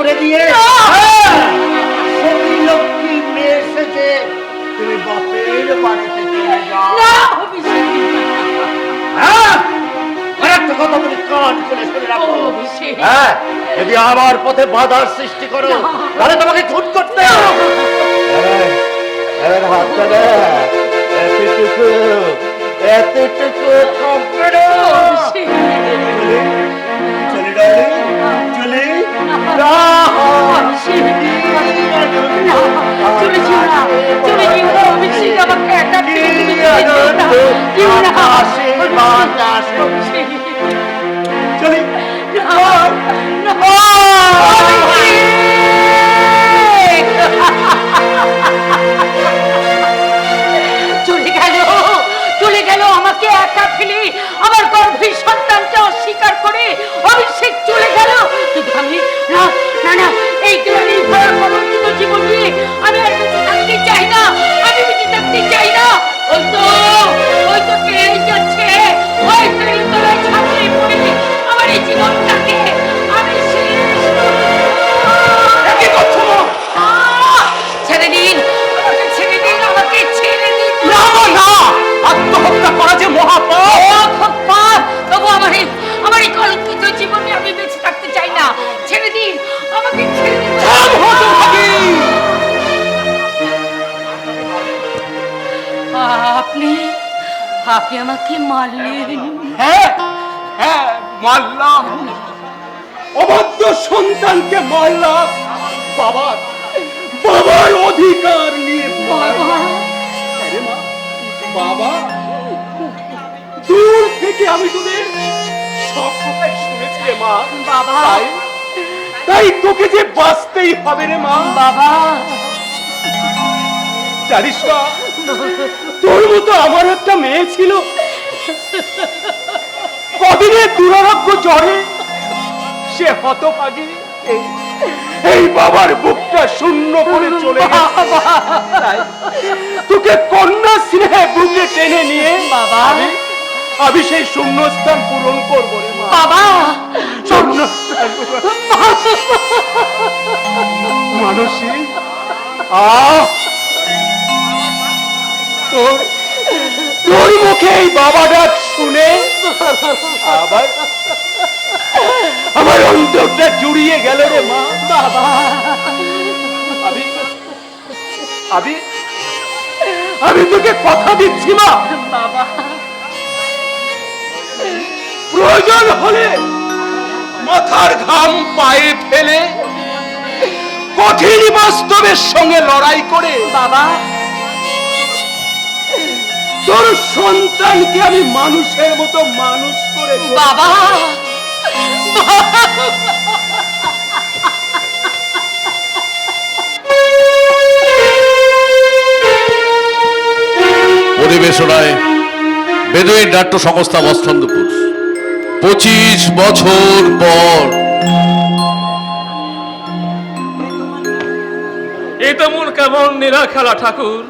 করে দিয়ে লক্ষ্মী মেয়ে এসেছে, তুমি বাপের বাড়িতে চলে যাও। একটা কথা বলি, কান খুলে শুনে রাখো। হ্যাঁ, যদি আমার পথে বাধার সৃষ্টি করো তাহলে তোমাকে খুন করতে হবে। হাতটা না, এতটুকু এতটুকু থাকবে না। চলে ডার্লিং, চলে চলে গেল আমাকে একা ফেলে, আমার গর্ভের সন্তানকে অস্বীকার করে অভিষেক চলে গেল। কিন্তু আমি না না না, এই গ্রামের ভয়াবহ জীবন নিয়ে আমি আর বেঁচে থাকতে চাই না, আমি বেঁচে থাকতে চাই না। ওই তো কে যাচ্ছে, ওই তলায় ছাপিয়ে পড়ে আমার এই জীবনটাকে আমি শেষ ছেড়ে দিন, আমাকে ছেড়ে দিন, আমাকে ছেড়ে দিন। না না, আত্মহত্যা করা যে মহাপাপ। তবু আমার এই কলঙ্কিত জীবনে আমি বেঁচে থাকতে চাই না, ছেড়ে দিন, আমাকে ছেড়ে দিন। আপনি আমাকে মারলেন? হ্যাঁ হ্যাঁ, মারলাম, অবাধ্য সন্তানকে মারলাম, বাবার অধিকার নিয়ে। বাবা, দূর থেকে আমি তোদের সব কথাই শুনেছি রে মা। বাবা, তাই তোকে যে বাঁচতেই হবে রে মা। বাবা, জানিস না, তোর মতো আমার একটা মেয়ে ছিল, কদিনের দুরারোগ্য জ্বরে সে হতভাগী এই বাবার বুকটা শূন্য করে চলে গেছে। তোকে কন্যা স্নেহে বুকে টেনে নিয়ে বাবা, আমি সেই শূন্যস্থান পূরণ করবো রে মা। বাবা, শূন্যস্থান মানসী, তোর মুখে এই বাবা ডাক শুনে আবার আমার অন্তরটা জুড়িয়ে গেল রে মা। বাবা, আমি তোকে কথা দিচ্ছি মা, বাবা, প্রয়োজন হলে মাথার ঘাম পায়ে ফেলে কঠিন বাস্তবের সঙ্গে লড়াই করে বাবা, তোর সন্তানকে আমি মানুষের মতো মানুষ করে বাবা, পরিবেশনায় বেদুইন নাট্য সংস্থা মৎস্যন্দপুর 25 বছর পর। এ তেমন কেমন নিরা খেলা ঠাকুর,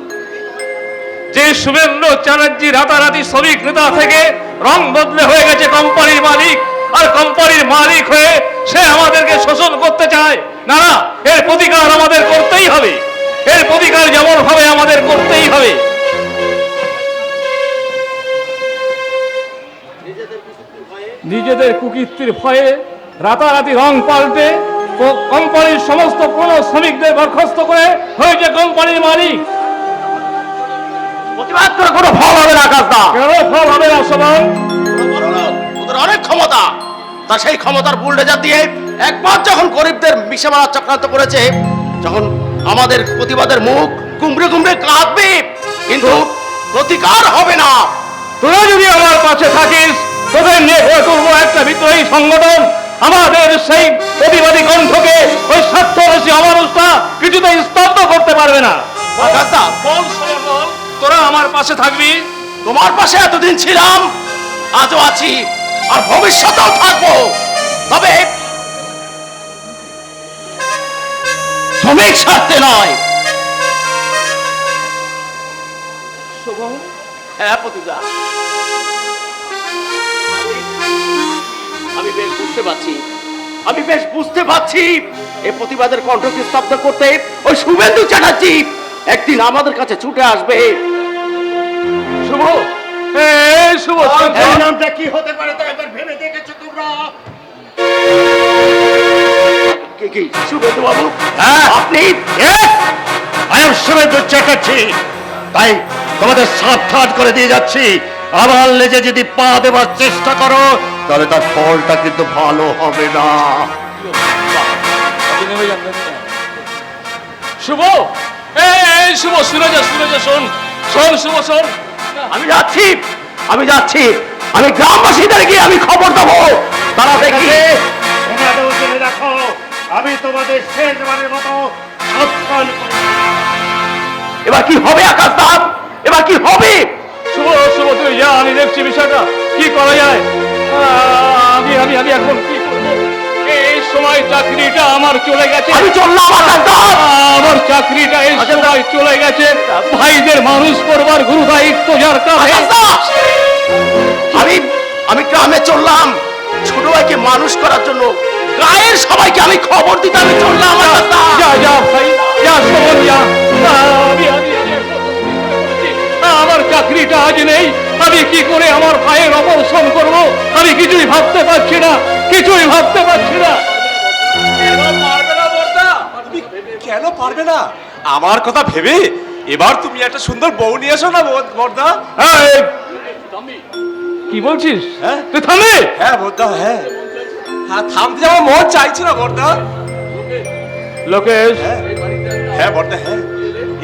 যে শুভেন্দ্র চ্যাটার্জি রাতারাতি শ্রমিক নেতা থেকে রং বদলে হয়ে গেছে কোম্পানির মালিক, আর কোম্পানির মালিক হয়ে সে আমাদেরকে শোষণ করতে চায়। না না, এর প্রতিকার আমাদের করতেই হবে, এর প্রতিকার যেমন ভাবে আমাদের করতেই হবে। নিজেদের কুকীর্তির ভয়ে রাতারাতি রং পাল্টে কোম্পানির সমস্ত পুরনো শ্রমিকদের বরখাস্ত করে হয়েছে কোম্পানির মালিক। প্রতিবাদ করে কোনো ফল হবে না কাজটা। কেন ফল হবে না সমান? ওদের অনেক ক্ষমতা, তা সেই ক্ষমতার বুলডোজার দিয়ে একবার যখন গরিবদের মিশে মারার চক্রান্ত করেছে, যখন আমাদের প্রতিবাদের মুখ কুমড়ে কুমড়ে কাঁদবে, কিন্তু প্রতিকার হবে না। তোরা যদি আমার পাশে থাকিস, তোদের নিয়ে হয়ে তুলবো একটা বিদ্রোহী সংগঠন। আমাদের সেই প্রতিবাদী কণ্ঠকে ওই স্বার্থরসী অমানুষটা কিছুতেই স্তব্ধ করতে পারবে না। বল বল, তোরা আমার পাশে থাকবি। তোমার পাশে এতদিন ছিলাম, আজও আছি, আর ভবিষ্যতেও থাকবো। তবে শ্রমিক স্বার্থে নয়। হ্যাঁ প্রতিভা, আমি বেশ বুঝতে পারছি এই প্রতিবাদের কণ্ঠকে স্তব্ধ করতে ওই শুভেন্দু চ্যাটার্জি একদিন আমাদের কাছে ছুটে আসবে। শুভ, শুভ, এই নামটা কি হতে পারে তা একবার ভেবে দেখেছো তোমরা? কি শুভেন্দু বাবু? আপনি? I am Suvendu Chatterjee. তাই তোমাদের সাবধান করে দিয়ে যাচ্ছি, আমার লেজে যদি পা দেওয়ার চেষ্টা করো তাহলে তার ফলটা কিন্তু ভালো হবে না। শুভ, শুভ, শুনে যা, শোন, শুভ, শোন। আমি যাচ্ছি, আমি গ্রামবাসীদের গিয়ে আমি খবর দেবো। তারা দেখি তোমরাও জেনে রাখো, আমি তোমাদের শেষবারের মতো সাবধান করে এবার কি হবে আকাশ দাম, এবার কি হবে? শুভ, তুই যা, আমি দেখছি বিষয়টা কি করা যায়। আমি এখন কি করবো? এই সময় চাকরিটা আমার চলে গেছে। আমি চললাম আকাশ দাম। আমার চাকরিটা এই সময় চলে গেছে ভাইদের মানুষ করবার গুরু দায়িত্ব যার কাছে। আকাশ দাম, আমি গ্রামে চললাম ছোট ভাইকে মানুষ করার জন্য, গায়ের সবাইকে আমি খবর দিতে আমি চললাম আকাশ দাম। যা ভাই, যা শোন, যা। আমার চাকরিটা আজ নেই, আমি কি করে আমার ভাইয়ের অপারেশন করব? আমি কিছুই ভাবতে পারছি না। কেন পারবে না? আমার কথা ভেবে এবার তুমি একটা সুন্দর বউ নিয়ে এসো না বর্দা। কি বলছিস? হ্যাঁ? তুই থামে। হ্যাঁ বর্দা, হ্যাঁ থামতে আমার মন চাইছে না বর্দা। লোকেশ, হ্যাঁ বর্দা, হ্যাঁ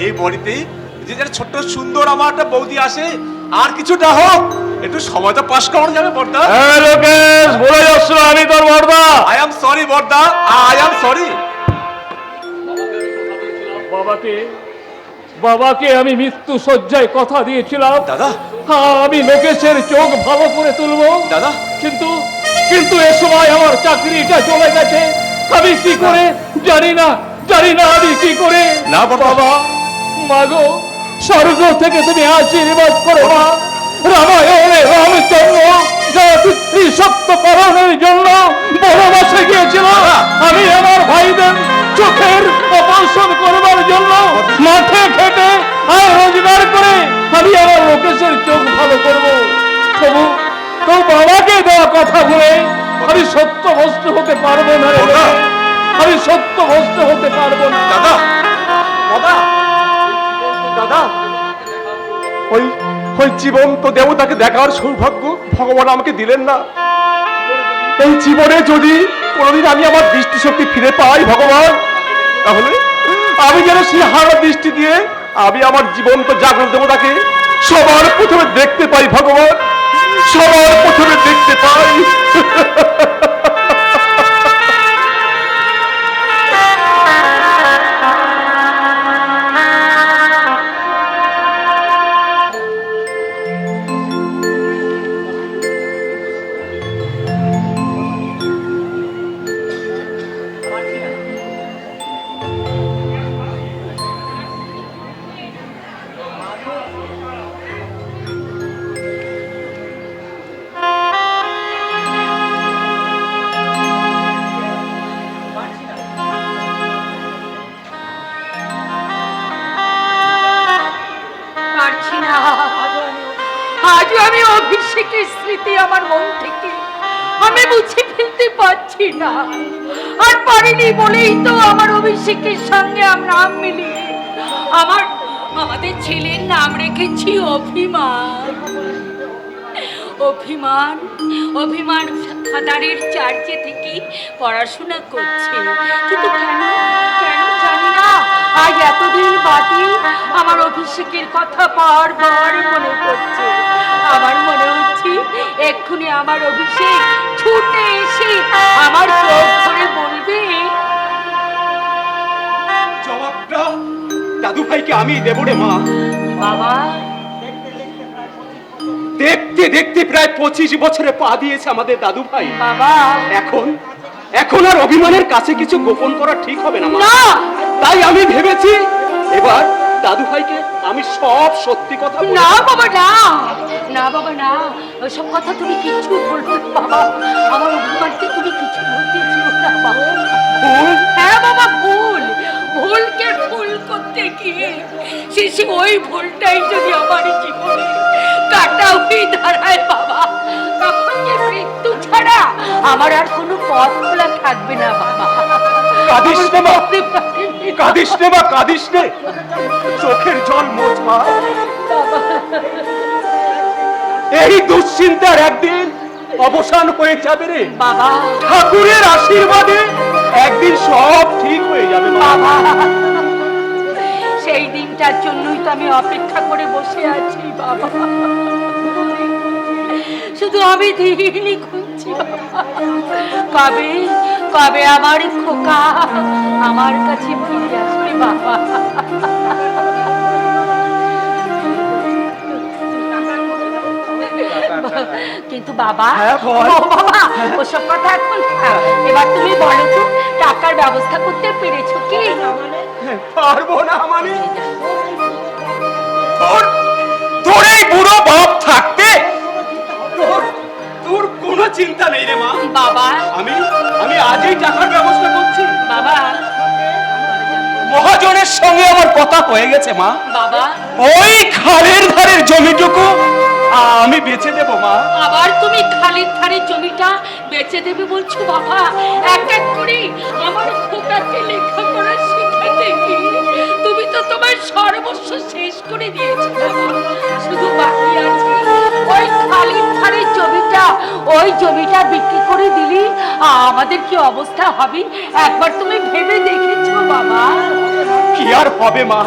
এই বাড়িতেই যে একটা ছোট্ট সুন্দর আমার একটা বৌদি আসে, আর কিছুটা হোক একটু সময়টা পাস করানো যাবে বর্দা। লোকেশ, বলে যাচ্ছ আমি তোর বর্দা। I am sorry Borda, I am sorry. বাবাকে আমি মৃত্যু শয্যায় কথা দিয়েছিলাম, দাদা, আমি লোকেশের চোখ ভালো করে তুলবো। দাদা, কিন্তু এ সময় আমার চাকরিটা চলে গেছে। আমি কি করে জানি না আমি কি করে। না বাবা, মাগো, স্বর্গ থেকে তুমি আশীর্বাদ করো মা। রামায়ণে রামচন্দ্র সত্য পালনের জন্য বনবাসে গিয়েছিল। আমি আমার ভাইদের চোখের অপারেশন করবার জন্য মাঠে খেটে আর রোজগার করে আমি আমার লোকেশের চোখ ভালো করবো। তবু তো বাবাকে দেওয়া কথা বলে আমি সত্য বস্তু হতে পারবো না রে। আমি সত্য বস্তু হতে পারবো না। দাদা, দাদা, দাদা, ওই জীবন্ত দেবতাকে দেখার সৌভাগ্য ভগবান আমাকে দিলেন না। এই জীবনে যদি কোনোদিন আমি আমার দৃষ্টিশক্তি ফিরে পাই ভগবান, তাহলে আমি যেন সেই হারা দৃষ্টি দিয়ে আমি আমার জীবন্ত জাগ্রত দেবতাকে সবার প্রথমে দেখতে পাই ভগবান, সবার প্রথমে দেখতে পাই। আজও আমি অভিষেকের স্মৃতি আমার মন থেকে আমি মুছে ফেলতে পারছি না। আর পারিনি বলেই তো আমার অভিষেকের সঙ্গে নাম মিলিয়ে আমাদের ছেলের নাম রেখেছি অভিমান। অভিমান ফাদারের চার্চে থেকে পড়াশোনা করছে, কিন্তু কেন জানি না আজ এতদিন বাদে আমার অভিষেকের কথা বারবার মনে পড়ছে। আমার মনে হচ্ছে এক্ষুনি আমার অভিষেক ছুটে এসে আমার চোখ ধরে বলবে, জবাবটা দাদু ভাইকে আমি দেবো রে মা। বাবা, দেখতে দেখতে প্রায় 25 বছরে পা দিয়েছে আমাদের দাদু ভাই। বাবা, এখন আর অভিমানের কাছে কিছু গোপন করা ঠিক হবে না মা। না, তাই আমি ভেবেছি এবার দাদু ভাইকে আমি সব সত্যি কথা বলবো। না বাবা, না বাবা, না, ওইসব কথা তুমি কিচ্ছু বলবে বাবা। আমার অভিমানকে তুমি কিছু বলতেছো না বাবা। ভুল? হ্যাঁ না বাবা, ভুলকে ভুল করতে গিয়ে শেষে ওই ভুলটাই যদি আমার জীবনে কাটা হয়ে দাঁড়ায় বাবা, তখন যে মৃত্যু ছাড়া আমার আর কোনো পথ খোলা থাকবে না বাবা। কাঁদিস নে মা, কাঁদিস নে মা, কাঁদিস নে, চোখের জল মোছ মা। এই দুশ্চিন্তার একদিন অবসান হয়ে যাবে রে বাবা। ঠাকুরের আশীর্বাদে একদিন সব ঠিক হয়ে যাবে বাবা। সেই দিনটার জন্যই তো আমি অপেক্ষা করে বসে আছি বাবা। শুধু আমি দিনই খুঁজছি বাবা, কবে কবে আমার খোকা আমার কাছে ফিরে আসবে বাবা। কিন্তু বাবা, হ্যাঁ, বল। ও বাবা, ওসব কথা এখন থাক। এবার তুমি বলো তো, টাকার ব্যবস্থা করতে পেরেছো কি? পারবো না মানে? তোর এই বুড়ো বাপ থাকতে তোর কোনো চিন্তা নেই রে মা। বাবা, আমি আজই টাকার ব্যবস্থা করছি। বাবা, মহাজনের সঙ্গে আমার কথা হয়ে গেছে মা। বাবা, ওই খালের ধারের জমিটুকু আমি বেচে দেবো মা। আবার তুমি খালির ধারে জমিটা বেচে দেবে বলছো বাবা? এক এক করে আমার খোকাকে লেখাপড়া শেখাতে গিয়ে তুমি তো তোমার সর্বস্ব শেষ করে দিয়েছো বাবা। শুধু বাকি আছে ওই খালির ধারে জমিটা, ওই জমিটা বিক্রি করে দিলি আমাদের কি অবস্থা হবে একবার তুমি ভেবে দেখেছো বাবা? কি আর হবে মা,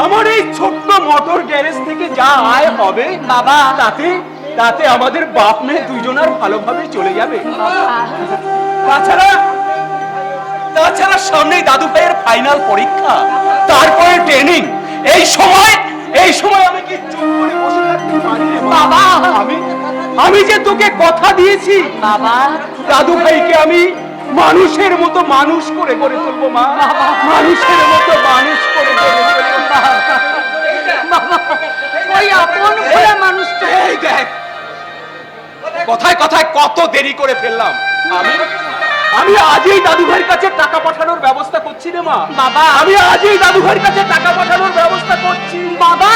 আমার এই ছোট্ট মোটর গ্যারেজ থেকে যা আয় হবে বাবা, তাতে আমাদের বাপ মেয়ে দুইজনের ভালোভাবে চলে যাবে। তাছাড়া সামনেই দাদু ভাইয়ের ফাইনাল পরীক্ষা, তারপরে ট্রেনিং। এই সময় আমি কি চুপ করে বসে থাকতে পারি রে মা? বাবা, আমি যে তোকে কথা দিয়েছি বাবা, দাদু ভাইকে আমি মানুষের মতো মানুষ করে তুলবো মা। মানুষের মতো মানুষ করে তুলবো। ওই আপন ভোলা মানুষটা। এই দেখ, কথায় কথায় কত দেরি করে ফেললাম। আমি আজই দাদু ভাইয়ের কাছে টাকা পাঠানোর ব্যবস্থা করছি রে মা। বাবা, আমি আজই দাদু ভাইয়ের কাছে টাকা পাঠানোর ব্যবস্থা করছি। বাবা,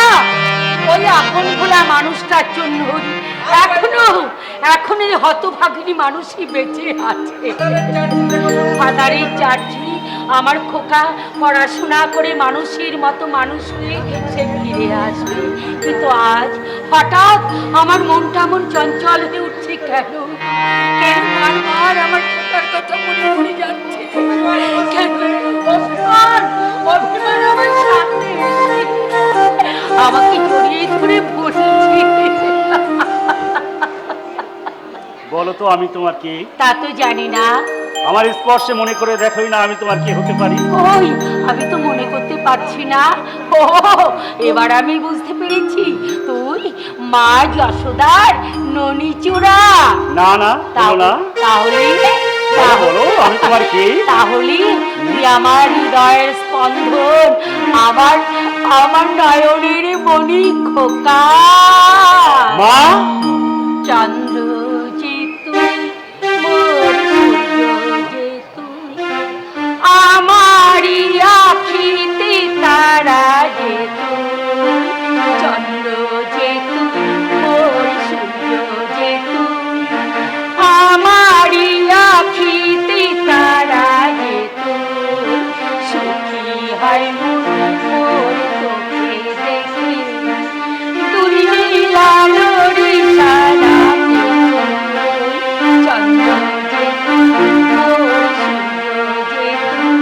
ওই আপন ভোলা মানুষটার জন্য এখনো এই হতভাগিনী মানুষই বেঁচে আছে। ফাদারের চার্চি আমার খোকা পড়াশোনা করে মানুষের মতো মানুষ হয়ে সে ফিরে আসবে, কিন্তু আজ হঠাৎ আমার মনটা এমন চঞ্চল হয়ে উঠছে কেন? কেন বারবার আমার খোকার কথা মনে পড়ে যাচ্ছে? কেন অভিমান আমার সামনে এসে আমাকে জড়িয়ে ধরে বলছে, বলো তো আমি তোমার কি? তা তো জানি না। আমার স্পর্শে মনে করে দেখোই না আমি তোমার কি হতে পারি? ওই আমি তো মনে করতে পারছি না। ও এবার আমি বুঝতে পেরেছি, তুই মা যশোদার ননিচূড়া। না না, বলো না। তাহলে বলো আমি তোমার কি? তাহলে তুই আমার হৃদয়ের স্পন্দন, আমার নয়নের মণি খোকা। মা, চন্দ্র যে তুই, মোর সূর্য যে তুই, আমারি আখিতে তারা যে তুই। চন্দ্র যে তুই, মোর সূর্য যে তুই, আমারি আখিতে তারা যে তুই। সুখী হয় মোর চোখে দেখে তুই নীলালোরি সারা যে তুই। চন্দ্র যে তুই, মোর সূর্য যে তুই,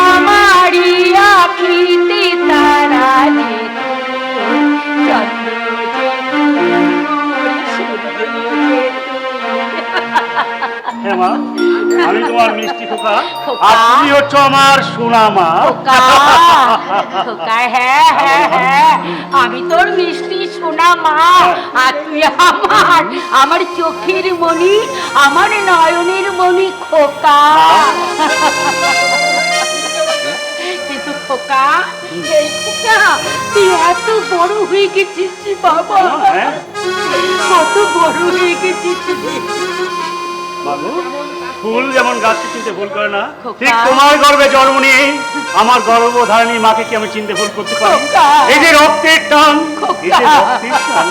আমারি আখিতে তারা যে তুই। চন্দ্র যে তুই, মোর সূর্য যে তুই। হ্যাঁ মা, আমি তোমার মিষ্টি খোকা, খোকা। আর তুমি হচ্ছে আমার সোনা মা। খোকা, খোকা, হ্যাঁ হ্যাঁ হ্যাঁ, আমি তোর মিষ্টি সোনা মা, আর তুই আমার চোখের মণি, আমার নয়নের মণি খোকা। কিন্তু খোকা, এই খোকা, তুই এত বড় হয়ে গেছিস রে বাবা, হ্যাঁ কত বড় হয়ে গেছিস রে। বাবু, ফুল যেমন গাছকে চিনতে ভুল করে না, খোকা। ঠিক তোমার গর্ভে জন্ম নিয়ে আমার গর্ভধারিণী মাকে কি আমি চিনতে ভুল করতে পারি? খোকা। এই যে রক্তের টান, এই যে খোকা। রক্তের টান।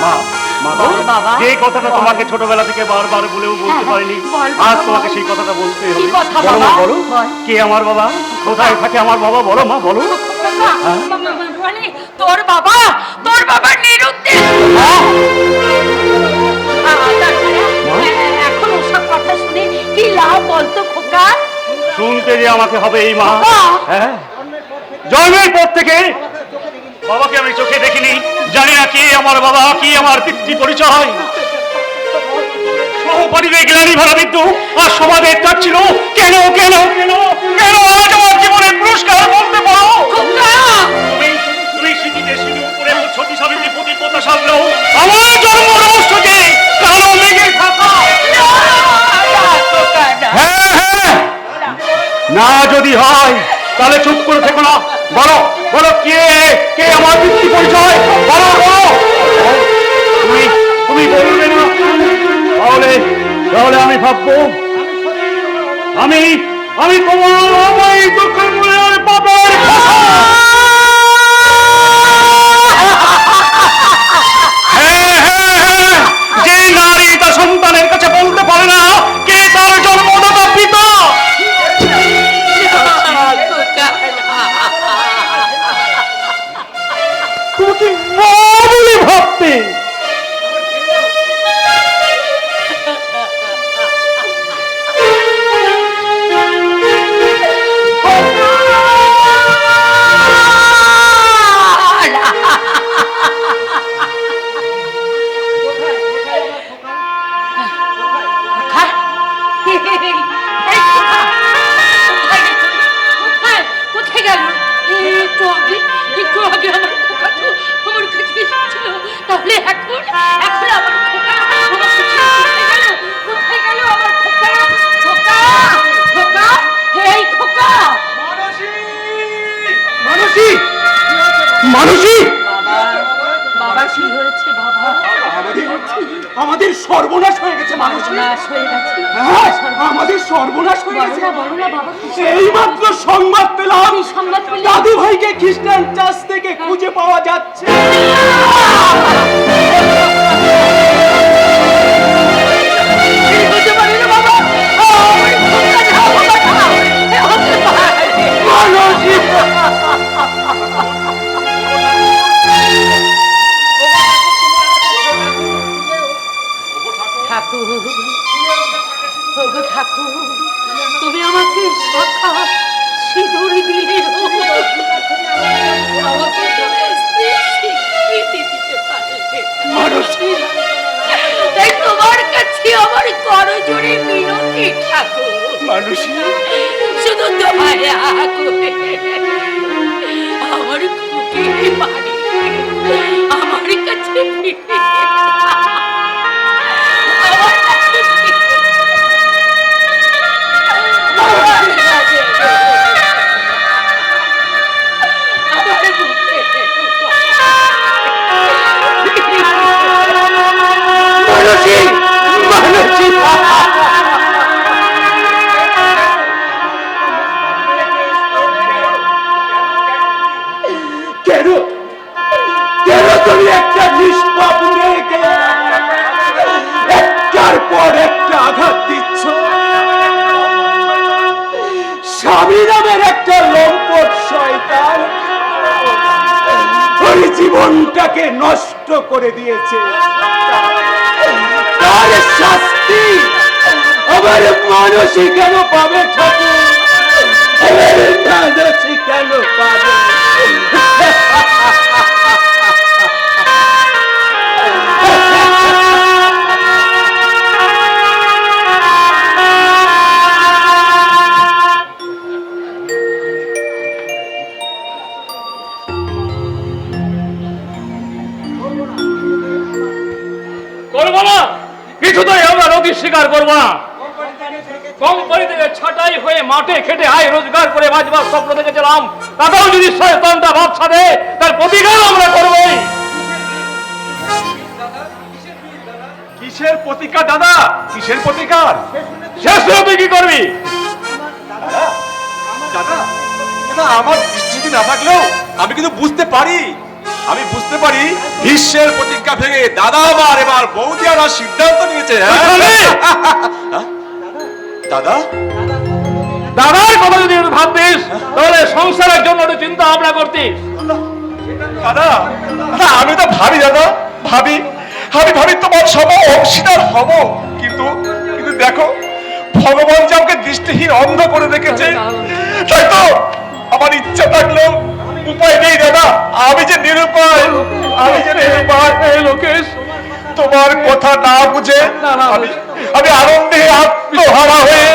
মা, মা গো, বল বাবা। যে কথাটা তোমাকে ছোটবেলা থেকে বারবার বলেও বলতে হ্যাঁ, পারিনি, বল বাবা, আজ তোমাকে বল। সেই কথাটা বলতে কি হবে। কথা বলো মা, বাবা? বলো বল। কে আমার বাবা, কোথায় থাকে আমার বাবা, বলো মা, বলো। মানে তোর বাবা নিরুদ্দেশ। এখন ওসব কথা শুনে কি লাভ বলতো খোকা? শুনতে যে আমাকে হবে এই মা। বাবা। হ্যাঁ, জন্মের পর থেকে বাবাকে আমি চোখে দেখিনি, জানি না কি আমার বাবা, কি আমার পিতৃ পরিচয়। সহপরিবে জ্ঞানী ভাড়া বিদ্যু আর সমাজের তার ছিল কেন কেন কেন কেন আজ আমার জীবনের পুরস্কার বলতে পারো? খোকা! তুমি তুমি সিঁথিতে সিঁদুর পরে সতী সাবিত্রী প্রতিপত্তা সাজলেও আমার জন্ম রহস্য যে কালো মেঘের থাকা। হ্যাঁ হ্যাঁ, না যদি হয় তাহলে চুপ করে থেকো না, বলো বলো কে কে আমার পিতৃ পরিচয়, বলো বলো। তুমি তুমি বলবে না, তাহলে তাহলে আমি ভাববো আমি আমি তোমার আমার দুঃখের মনের পাপের কথা। হ্যাঁ হ্যাঁ হ্যাঁ, যে নারী তার সন্তানের কাছে বলতে পারে না কে তার জন্মদাতা পিতা। তুমি কি মা বলে ভাবতে? কোথায় গেল? একটু আগে আমার খোকা তো আমার কাছে এসেছিল, তাহলে এখন এখন আমার খোকা আমার কাছে কোথায় গেল আমার খোকা? খোকা খোকা, এই খোকা! মানসী, মানসী, বাবা, বাবা কি হয়েছে বাবা? আমাদের সর্বনাশ হয়ে গেছে মানসী। সর্বনাশ হয়ে গেছে। হ্যাঁ, আমাদের সর্বনাশ হয়ে বলো গেছে। না, বলো না বাবা, কি এইমাত্র সংবাদ পেলাম কি সংবাদ পেলে? দাদু ভাইকে খ্রিস্টান চার্চ থেকে খুঁজে পাওয়া যাচ্ছে। কি হতে পারে রে বাবা? আমার খোকা যাও বাবা, যাও। এ হতে পারে। মানসী, ঠাকুর, ওগো ঠাকুর, তুমি আমাকে শাখা সিঁদুর দিলে, আমাকে তুমি স্ত্রীর স্বীকৃতি দিতে পারলে। তাই তোমার কাছে আমার করজোড়ে মিনতি ঠাকুর, মানসী, শুধু দয়া করে আমার খুকির বাড়ি আমার কাছে ফিরিয়ে দাও। আমার কাছে ফিরিয়ে দাও। আমার বুকে মানসী, মানসী, কেন কেন তুমি একটা নিষ্পাপ মেয়েকে একটার পর একটা আঘাত দিচ্ছ? স্বামী নামের একটা লম্পট শয়তান ওর জীবনটাকে নষ্ট করে দিয়েছে। তার শাস্তি আমার মানসী কেন পাবে ঠাকুর? আমার মানসী কেন পাবে? করবো না, কিছুতেই আমরা নদী স্বীকার করবো না। কোম্পানি থেকে ছাঁটাই হয়ে মাঠে খেটে আয় রোজগার করে বাঁচবার স্বপ্ন দেখেছিলাম, তাতেও যদি শয়তানটা বাদশা দেয়, তার প্রতিকার আমরা করবোই। কিসের প্রতিকার দাদা, কিসের প্রতিকার? শেষ হলে তুই কি করবি? দাদা দাদা, আমার দৃষ্টি না থাকলেও আমি কিন্তু বুঝতে পারি, আমি বুঝতে পারি ভীষ্মের প্রতিজ্ঞা ভেঙে দাদা আমার এবার বৌদি আনার সিদ্ধান্ত নিয়েছে। দাদা দাদার কথা যদি একটু ভাবতিস, তাহলে সংসারের জন্য একটু চিন্তা ভাবনা করতিস। দাদা দাদা, আমি তো ভাবি দাদা, ভাবি আমি ভাবি তোমার সব অংশীদার হব, কিন্তু কিন্তু দেখো ভগবান যে আমাকে দৃষ্টিহীন অন্ধ করে রেখেছে, তাই তো আমার ইচ্ছা থাকলেও উপায় নেই দাদা। আমি যে নিরুপায়, আমি যে নিরুপায়। লোকেশ, তোমার কথা না বুঝে আমি আনন্দে আত্মহারা হয়ে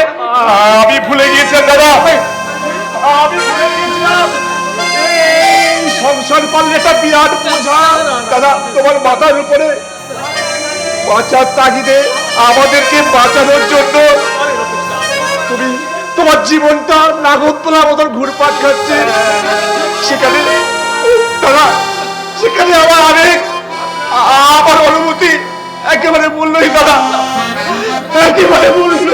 আমি ভুলে গিয়েছিলাম দাদা, আমি ভুলে গিয়েছিলাম এই সংসার পাললে একটা বিরাট বোঝা দাদা তোমার মাথার উপরে। বাঁচার তাগিদে আমাদেরকে বাঁচানোর জন্য তুমি তোমার জীবনটা নাগরদোলার মতন ঘুরপাক খাচ্ছে। সেখানে দাদা, সেখানে আমার আবেগ, আমার অনুভূতি একেবারে মূল্যহীন দাদা, একেবারে মূল্যহীন।